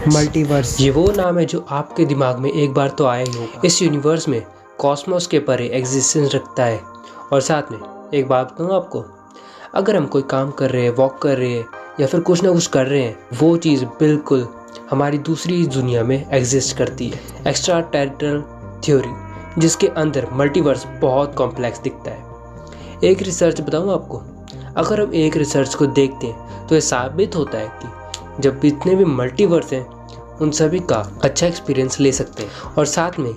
Multiverse ये वो नाम है जो आपके दिमाग में एक बार तो आया ही होगा। इस यूनिवर्स में कॉस्मोस के परे एग्जिस्टेंस रखता है। और साथ में एक बात बताऊँ आपको, अगर हम कोई काम कर रहे हैं, वॉक कर रहे हैं या फिर कुछ ना कुछ कर रहे हैं, वो चीज़ बिल्कुल हमारी दूसरी दुनिया में एग्जिस्ट करती है। एक्स्ट्रा टेरिटोरियल थ्योरी, जिसके अंदर मल्टीवर्स बहुत कॉम्प्लेक्स दिखता है। एक रिसर्च बताऊँ आपको, अगर हम एक रिसर्च को देखते हैं तो ये साबित होता है कि जब जितने भी मल्टीवर्स हैं उन सभी का अच्छा एक्सपीरियंस ले सकते हैं। और साथ में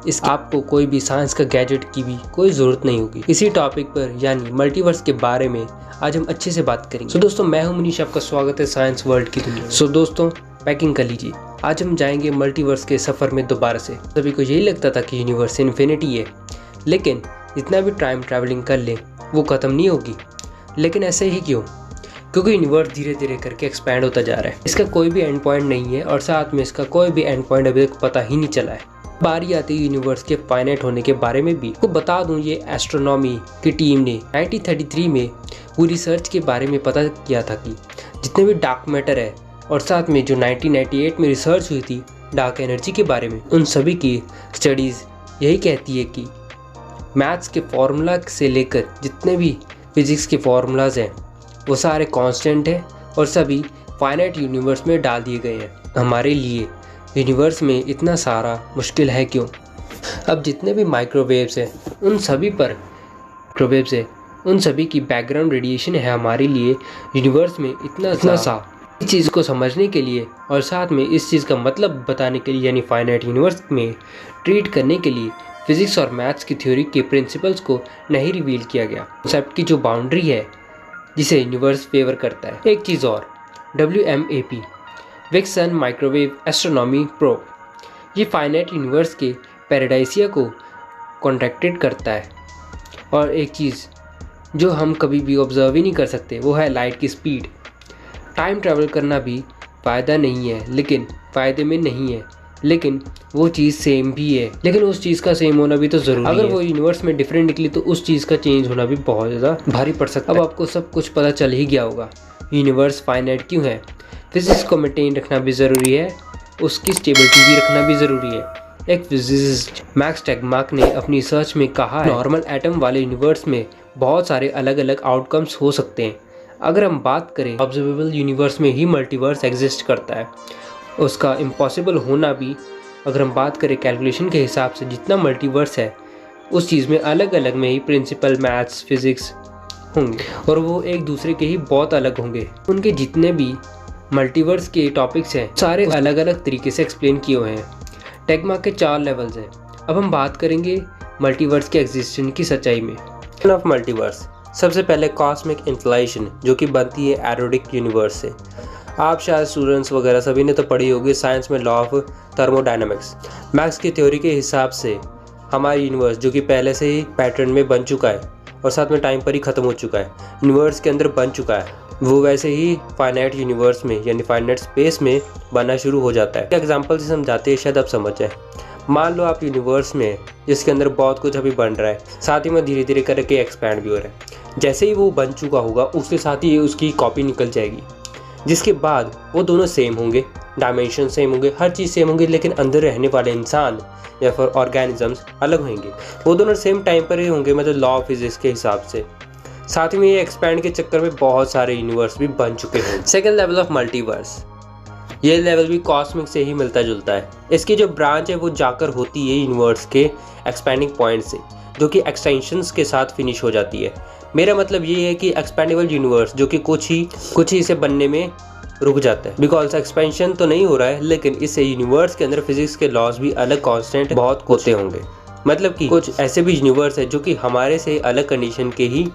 इस आपको कोई भी साइंस का गैजेट की भी कोई ज़रूरत नहीं होगी। इसी टॉपिक पर यानी मल्टीवर्स के बारे में आज हम अच्छे से बात करेंगे। सो दोस्तों, मैं हूं मनीष, आपका स्वागत है साइंस वर्ल्ड की दुनिया। सो दोस्तों, पैकिंग कर लीजिए, आज हम जाएंगे मल्टीवर्स के सफ़र में दोबारा से। सभी को यही लगता था कि यूनिवर्स इन्फिनिटी है, लेकिन जितना भी टाइम ट्रैवलिंग कर ले वो ख़त्म नहीं होगी। लेकिन ऐसे ही क्यों? क्योंकि यूनिवर्स धीरे धीरे करके एक्सपैंड होता जा रहा है। इसका कोई भी एंड पॉइंट नहीं है और साथ में इसका कोई भी एंड पॉइंट अभी तक पता ही नहीं चला है। बारी आती है यूनिवर्स के फाइनाइट होने के बारे में भी। तो बता दूं, ये एस्ट्रोनॉमी की टीम ने 1933 में पूरी रिसर्च के बारे में पता किया था कि जितने भी डार्क मैटर है, और साथ में जो 1998 में रिसर्च हुई थी डार्क एनर्जी के बारे में, उन सभी की स्टडीज़ यही कहती है कि मैथ्स के फॉर्मूला से लेकर जितने भी फिजिक्स के फॉर्मूलाज हैं वो सारे कांस्टेंट है और सभी फाइनाइट यूनिवर्स में डाल दिए गए हैं। हमारे लिए यूनिवर्स में इतना सारा मुश्किल है क्यों? अब जितने भी माइक्रोवेव्स हैं उन सभी की बैकग्राउंड रेडिएशन है हमारे लिए यूनिवर्स में इतना सा। इस चीज़ को समझने के लिए और साथ में इस चीज़ का मतलब बताने के लिए, यानी फाइनाइट यूनिवर्स में ट्रीट करने के लिए फिजिक्स और मैथ्स की थ्योरी के प्रिंसिपल्स को नहीं रिवील किया गया। कॉन्सेप्ट की जो बाउंड्री है जिसे यूनिवर्स फेवर करता है। एक चीज़ और, WMAP vixen microwave astronomy probe, ये फाइनाइट यूनिवर्स के पैराडाइसिया को कॉन्ट्रैक्टेड करता है। और एक चीज़ जो हम कभी भी ऑब्जर्व ही नहीं कर सकते वो है लाइट की स्पीड। टाइम ट्रैवल करना भी फ़ायदा नहीं है, लेकिन फ़ायदे में नहीं है, लेकिन वो चीज़ सेम भी है। लेकिन उस चीज़ का सेम होना भी तो ज़रूरी है। अगर वो यूनिवर्स में डिफरेंट निकली तो उस चीज़ का चेंज होना भी बहुत ज़्यादा भारी पड़ सकता है। अब आपको सब कुछ पता चल ही गया होगा यूनिवर्स फाइनाइट क्यों है। फिजिक्स को मेंटेन रखना भी ज़रूरी है, उसकी स्टेबिलिटी भी रखना भी ज़रूरी है। एक फिजिसिस्ट मैक्स टेगमार्क ने अपनी रिसर्च में कहा है, नॉर्मल एटम वाले यूनिवर्स में बहुत सारे अलग अलग आउटकम्स हो सकते हैं। अगर हम बात करें ऑब्जर्वेबल यूनिवर्स में ही मल्टीवर्स एग्जिस्ट करता है, उसका इम्पॉसिबल होना भी, अगर हम बात करें कैलकुलेशन के हिसाब से जितना मल्टीवर्स है उस चीज़ में अलग अलग में ही प्रिंसिपल मैथ्स फिजिक्स होंगे और वो एक दूसरे के ही बहुत अलग होंगे। उनके जितने भी मल्टीवर्स के टॉपिक्स हैं सारे अलग अलग तरीके से एक्सप्लेन किए हुए हैं। टेगमार्क के 4 लेवल्स हैं। अब हम बात करेंगे मल्टीवर्स के एग्जिस्टेंस की सच्चाई में। ऑफ मल्टीवर्स, सबसे पहले कॉस्मिक इन्फ्लेशन, जो कि बनती है एरोडिक यूनिवर्स से। आप शायद स्टूडेंट्स वगैरह सभी ने तो पढ़ी होगी साइंस में लॉ ऑफ थर्मोडायनामिक्स। मैक्स की थ्योरी के हिसाब से हमारा यूनिवर्स, जो कि पहले से ही पैटर्न में बन चुका है और साथ में टाइम पर ही ख़त्म हो चुका है, यूनिवर्स के अंदर बन चुका है, वो वैसे ही फाइनाइट यूनिवर्स में यानी फाइनाइट स्पेस में बनना शुरू हो जाता है। एग्जाम्पल से समझाते हैं, शायद आप समझ जाए। मान लो आप यूनिवर्स में जिसके अंदर बहुत कुछ अभी बन रहा है, साथ ही में धीरे धीरे करके एक्सपैंड भी हो रहा है। जैसे ही वो बन चुका होगा उसके साथ ही उसकी कॉपी निकल जाएगी, जिसके बाद वो दोनों सेम होंगे, डायमेंशन सेम होंगे, हर चीज़ सेम होंगे, लेकिन अंदर रहने वाले इंसान या फिर ऑर्गेनिजम्स अलग होंगे। वो दोनों सेम टाइम पर ही होंगे, मतलब लॉ ऑफ फिजिक्स के हिसाब से। साथ ही में ये एक्सपैंड के चक्कर में बहुत सारे यूनिवर्स भी बन चुके हैं। सेकेंड लेवल ऑफ मल्टीवर्स, ये लेवल भी कॉस्मिक से ही मिलता जुलता है। इसकी जो ब्रांच है वो जाकर होती है यूनिवर्स के एक्सपैंडिंग पॉइंट से, जो कि एक्सटेंशंस के साथ फिनिश हो जाती है। मेरा मतलब ये है कि एक्सपेंडेबल यूनिवर्स जो कि कुछ ही इसे बनने में रुक जाता है, बिकॉज एक्सपेंशन तो नहीं हो रहा है, लेकिन इससे यूनिवर्स के अंदर फिजिक्स के लॉज भी अलग कांस्टेंट बहुत होते होंगे। मतलब कि कुछ ऐसे भी यूनिवर्स है जो कि हमारे से अलग कंडीशन के ही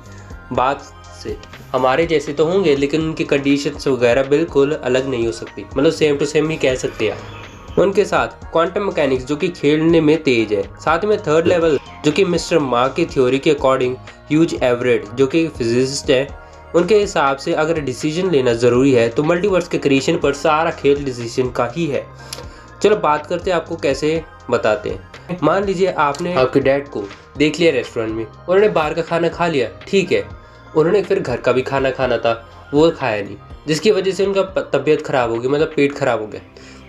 बात से हमारे जैसे तो होंगे, लेकिन उनकी कंडीशंस वगैरह बिल्कुल अलग नहीं हो सकती, मतलब सेम टू सेम ही कह सकते हैं। उनके साथ क्वांटम मैकेनिक्स जो कि खेलने में तेज है। साथ में थर्ड लेवल जो कि मिस्टर मा की थ्योरी के अकॉर्डिंग ह्यूज एवरेट, जो कि फिजिसिस्ट है, उनके हिसाब से अगर डिसीजन लेना ज़रूरी है तो मल्टीवर्स के क्रिएशन पर सारा खेल डिसीजन का ही है। चलो बात करते हैं, आपको कैसे बताते हैं। मान लीजिए आपने आपके डैड को देख लिया रेस्टोरेंट में, उन्होंने बाहर का खाना खा लिया, ठीक है, उन्होंने फिर घर का भी खाना खाना था, वो खाया नहीं, जिसकी वजह से उनका तबीयत ख़राब हो गई, मतलब पेट ख़राब हो गया।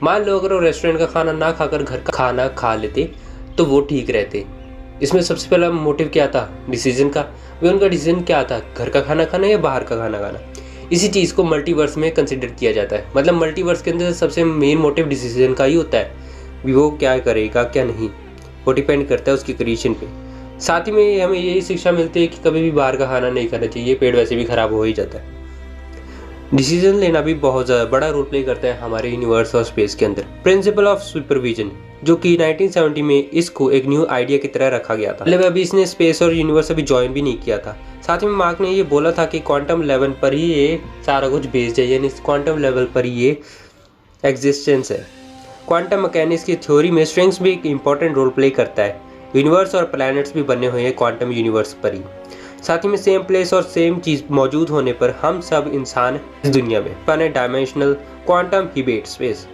मान लो अगर वो रेस्टोरेंट का खाना ना खाकर घर का खाना खा लेते तो वो ठीक रहते। इसमें सबसे पहला मोटिव क्या था डिसीजन का, वे उनका डिसीजन क्या था, घर का खाना खाना या बाहर का खाना खाना। इसी चीज़ को मल्टीवर्स में कंसिडर किया जाता है। मतलब मल्टीवर्स के अंदर सबसे मेन मोटिव डिसीजन का ही होता है, वो क्या करेगा क्या नहीं, वो डिपेंड करता है उसकी क्रिएशन पे। साथ ही में हमें यही शिक्षा मिलती है कि कभी भी बाहर का खाना नहीं खाना चाहिए, पेट वैसे भी खराब हो ही जाता है। डिसीजन लेना भी बहुत ज़्यादा बड़ा रोल प्ले करता है हमारे यूनिवर्स और स्पेस के अंदर। प्रिंसिपल ऑफ सुपरविजन, जो कि 1970 में इसको एक न्यू आइडिया की तरह रखा गया था। मतलब अभी इसने स्पेस और यूनिवर्स अभी ज्वाइन भी नहीं किया था। साथ ही में मार्क ने ये बोला था कि क्वांटम लेवल पर ही ये सारा कुछ बेस्ड है, यानी क्वांटम लेवल पर ही ये एग्जिस्टेंस है। क्वांटम मैकेनिक्स की थ्योरी में स्ट्रिंग्स भी एक इंपॉर्टेंट रोल प्ले करता है। यूनिवर्स और प्लैनेट्स भी बने हुए हैं क्वांटम यूनिवर्स पर ही। साथ ही में सेम प्लेस और सेम चीज़ मौजूद होने पर हम सब इंसान इस दुनिया में पने डायमेंशनल क्वांटम हिबेट स्पेस,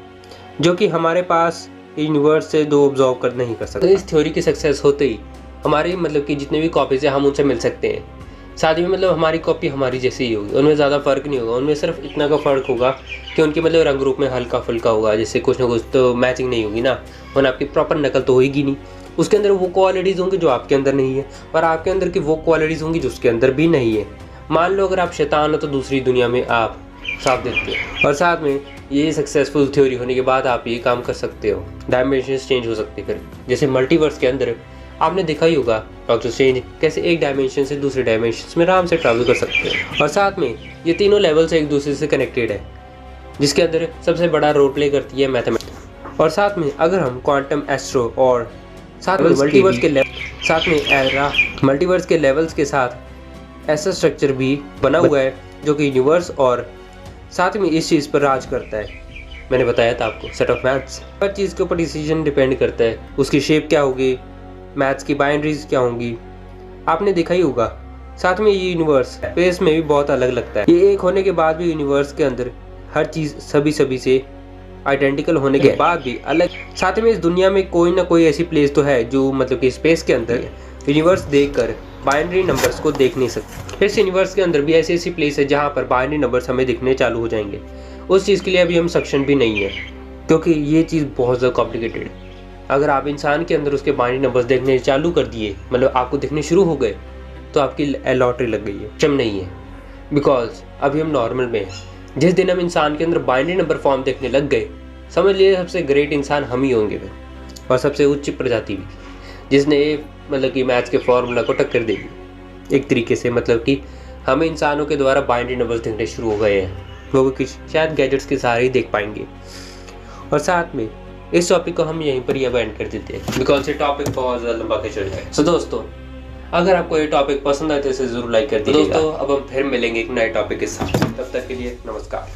जो कि हमारे पास यूनिवर्स से दो ऑब्जर्व कर नहीं कर सकते। इस थ्योरी की सक्सेस होते ही हमारे मतलब कि जितने भी कॉपीज हैं हम उनसे मिल सकते हैं। साथ ही में मतलब हमारी कॉपी हमारी जैसी ही होगी, उनमें ज़्यादा फ़र्क नहीं होगा। उनमें सिर्फ इतना का फ़र्क होगा कि उनके मतलब रंग रूप में हल्का फुल्का होगा, जैसे कुछ ना कुछ तो मैचिंग नहीं होगी ना, और आपकी प्रॉपर नकल तो होगी नहीं। उसके अंदर वो क्वालिटीज़ होंगी जो आपके अंदर नहीं है, और आपके अंदर की वो क्वालिटीज़ होंगी जो उसके अंदर भी नहीं है। मान लो अगर आप शैतान हो तो दूसरी दुनिया में आप साफ देखते हो, और साथ में ये सक्सेसफुल थ्योरी होने के बाद आप ये काम कर सकते हो, डायमेंशंस चेंज हो सकते हैं। फिर जैसे मल्टीवर्स के अंदर आपने देखा ही होगा डॉक्टर स्ट्रेंज कैसे एक डायमेंशन से दूसरे डायमेंशन में आराम से ट्रैवल कर सकते हैं। और साथ में ये तीनों लेवल से एक दूसरे से कनेक्टेड है, जिसके अंदर सबसे बड़ा रोल प्ले करती है मैथमेटिक्स। और साथ में अगर हम क्वांटम एस्ट्रो और साथ में मल्टीवर्स के लेवल्स के साथ ऐसा स्ट्रक्चर भी बना हुआ है जो कि यूनिवर्स और साथ में इस चीज़ पर राज करता है। मैंने बताया था आपको सेट ऑफ मैथ्स, हर चीज़ के ऊपर डिसीजन डिपेंड करता है, उसकी शेप क्या होगी, मैथ्स की बाइनरीज क्या होंगी, आपने देखा ही होगा। साथ में ये यूनिवर्स स्पेस में भी बहुत अलग लगता है। ये एक होने के बाद भी यूनिवर्स के अंदर हर चीज़ सभी से आइडेंटिकल होने के बाद भी अलग। साथ में इस दुनिया में कोई ना कोई ऐसी प्लेस तो है जो मतलब कि स्पेस के अंदर यूनिवर्स देखकर बाइनरी नंबर्स को देख नहीं सकते। इस यूनिवर्स के अंदर भी ऐसी प्लेस है जहाँ पर बाइनरी नंबर्स हमें दिखने चालू हो जाएंगे। उस चीज़ के लिए अभी हम सक्षम भी नहीं है, क्योंकि ये चीज़ बहुत ज़्यादा कॉम्प्लिकेटेड है। अगर आप इंसान के अंदर उसके बाइनरी नंबर्स देखने चालू कर दिए, मतलब आपको दिखने शुरू हो गए, तो आपकी लॉटरी लग गई है। सक्षम नहीं है, बिकॉज अभी हम नॉर्मल में हैं। जिस दिन हम इंसान के अंदर बाइनरी नंबर फॉर्म देखने लग गए, समझ लिए सबसे ग्रेट इंसान हम ही होंगे फिर, और सबसे उच्च प्रजाति भी, जिसने मतलब कि मैथ्स के फॉर्मूला को टक्कर देगी एक तरीके से। मतलब कि हमें इंसानों के द्वारा बाइनरी नंबर्स देखने शुरू हो गए हैं, वो कुछ शायद गैजेट्स के सहारे ही देख पाएंगे। और साथ में इस टॉपिक को हम यहीं पर ही अब एंड कर देते हैं, बिकॉज ये टॉपिक बहुत ज़्यादा लंबा खिंच रहा है। सो दोस्तों, अगर आपको ये टॉपिक पसंद आए तो इसे ज़रूर लाइक कर दीजिएगा। दोस्तों अब हम फिर मिलेंगे एक नए टॉपिक के साथ, तब तक के लिए नमस्कार।